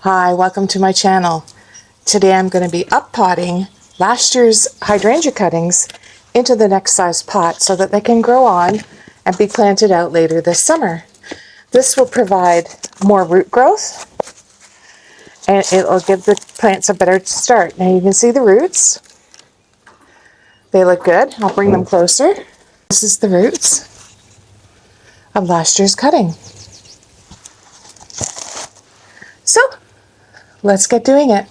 Hi, welcome to my channel. Today I'm going to be up-potting last year's hydrangea cuttings into the next size pot so that they can grow on and be planted out later this summer. This will provide more root growth and it'll give the plants a better start. Now you can see the roots. They look good. I'll bring them closer. This is the roots of last year's cutting. So let's get doing it.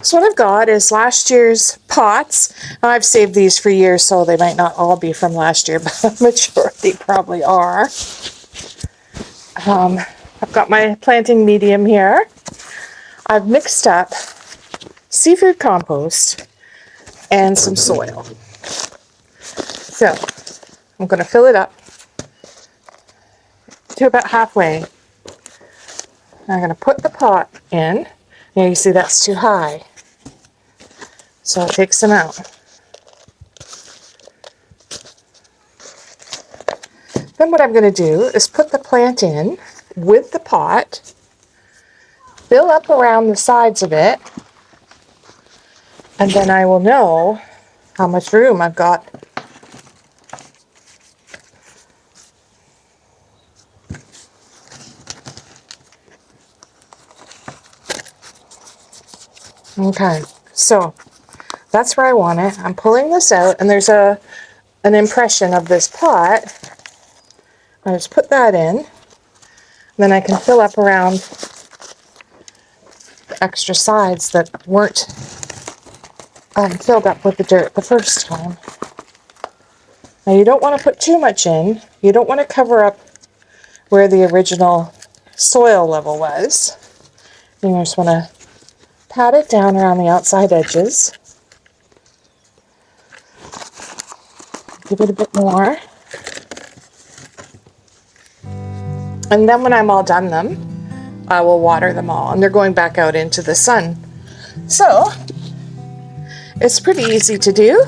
So what I've got is last year's pots. I've saved these for years, so they might not all be from last year, but the majority probably are. I've got my planting medium here. I've mixed up seafood compost and some soil. So I'm going to fill it up to about halfway. I'm going to put the pot in. Now you see that's too high, so I'll take some out. Then what I'm going to do is put the plant in with the pot, fill up around the sides of it, and then I will know how much room I've got. Okay, so that's where I want it. I'm pulling this out, and there's an impression of this pot. I just put that in, and then I can fill up around the extra sides that weren't filled up with the dirt the first time. Now you don't want to put too much in. You don't want to cover up where the original soil level was. You just want to pat it down around the outside edges. Give it a bit more. And then when I'm all done them, I will water them all. And they're going back out into the sun. So, it's pretty easy to do.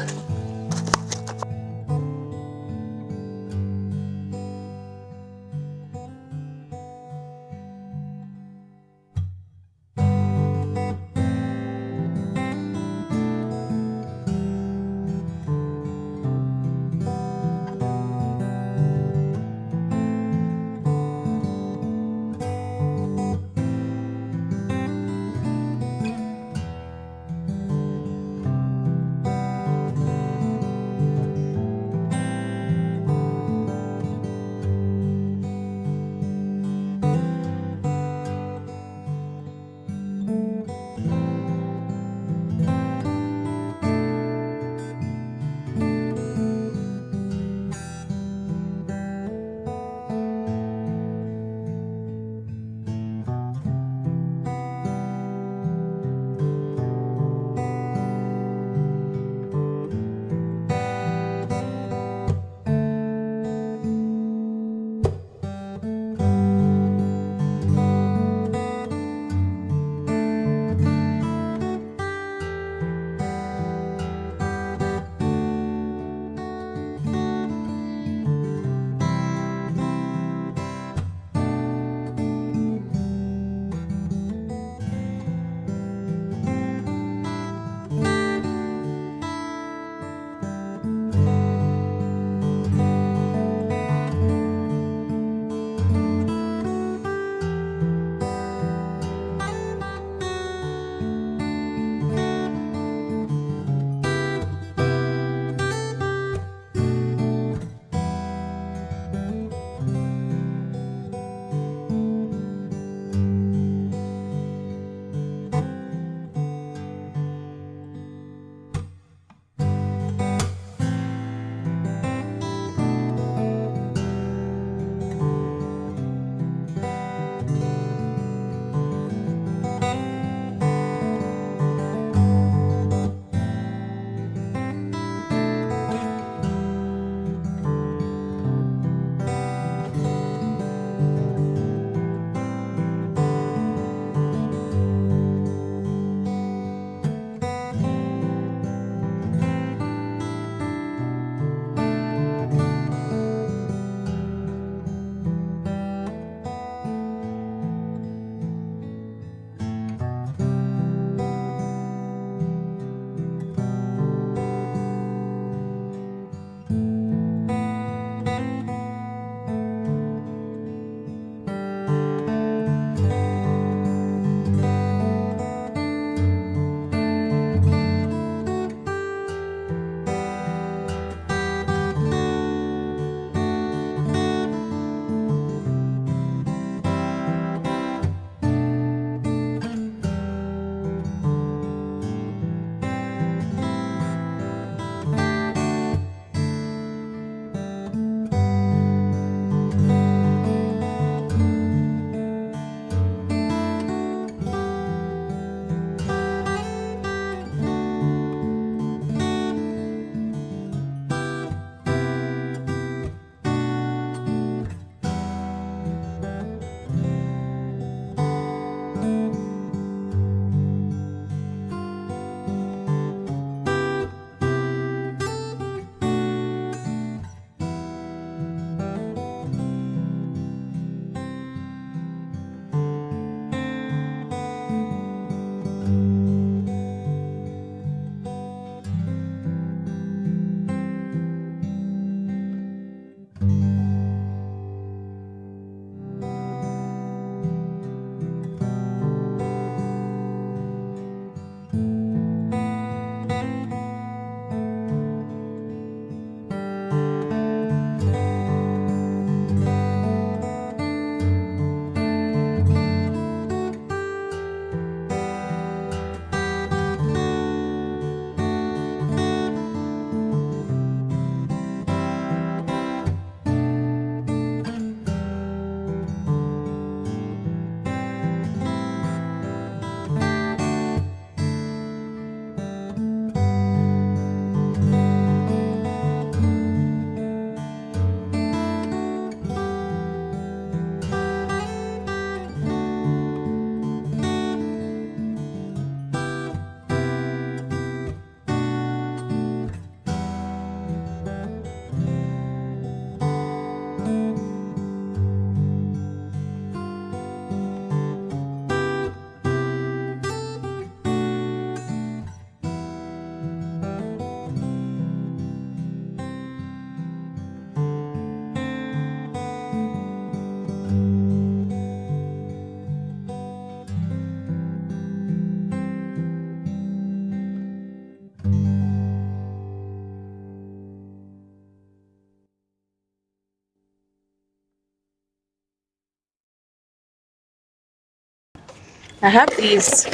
I have these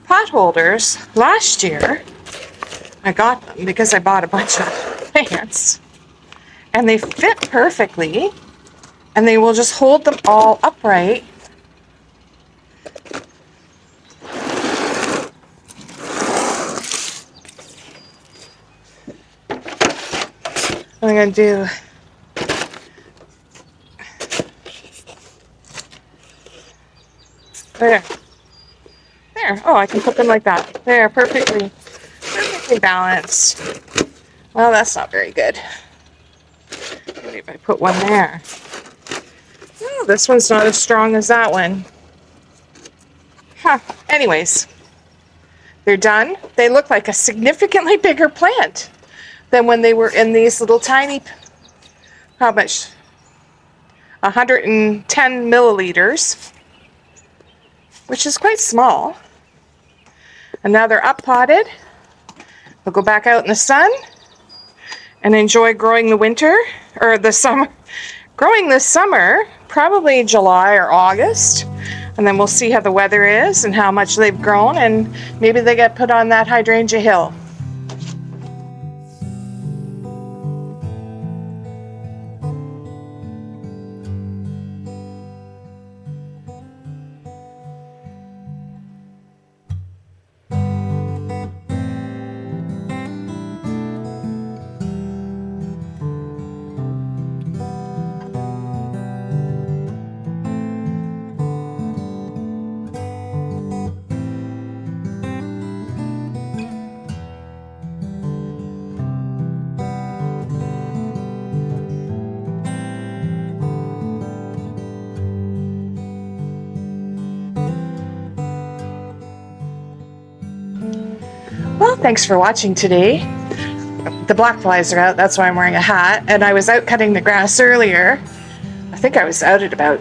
pot holders. Last year, I got them because I bought a bunch of plants. And they fit perfectly. And they will just hold them all upright. I'm going to do there. There. Oh, I can put them like that. They're perfectly balanced. Well, that's not very good. Maybe if I put one there. Oh, this one's not as strong as that one. Huh. Anyways, they're done. They look like a significantly bigger plant than when they were in these little tiny, how much? 110 milliliters, which is quite small. And now they're up potted. They'll go back out in the sun and enjoy growing the winter, or the summer. Growing this summer, probably July or August. And then we'll see how the weather is and how much they've grown, and maybe they get put on that hydrangea hill. Well, thanks for watching today. The black flies are out, that's why I'm wearing a hat. And I was out cutting the grass earlier. I think I was out at about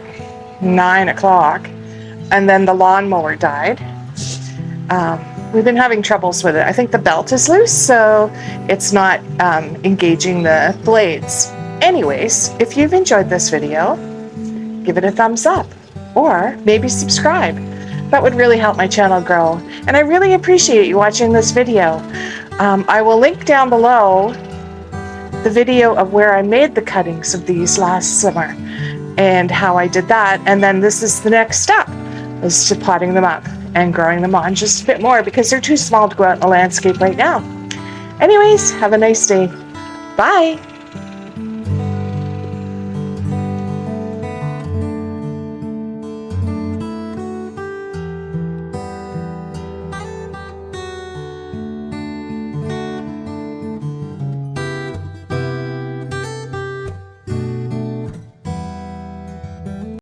9 o'clock. And then the lawnmower died. We've been having troubles with it. I think the belt is loose, so it's not engaging the blades. Anyways, if you've enjoyed this video, give it a thumbs up or maybe subscribe. That would really help my channel grow. And I really appreciate you watching this video. I will link down below the video of where I made the cuttings of these last summer and how I did that. And then this is the next step, is to potting them up and growing them on just a bit more because they're too small to go out in the landscape right now. Anyways, have a nice day. Bye.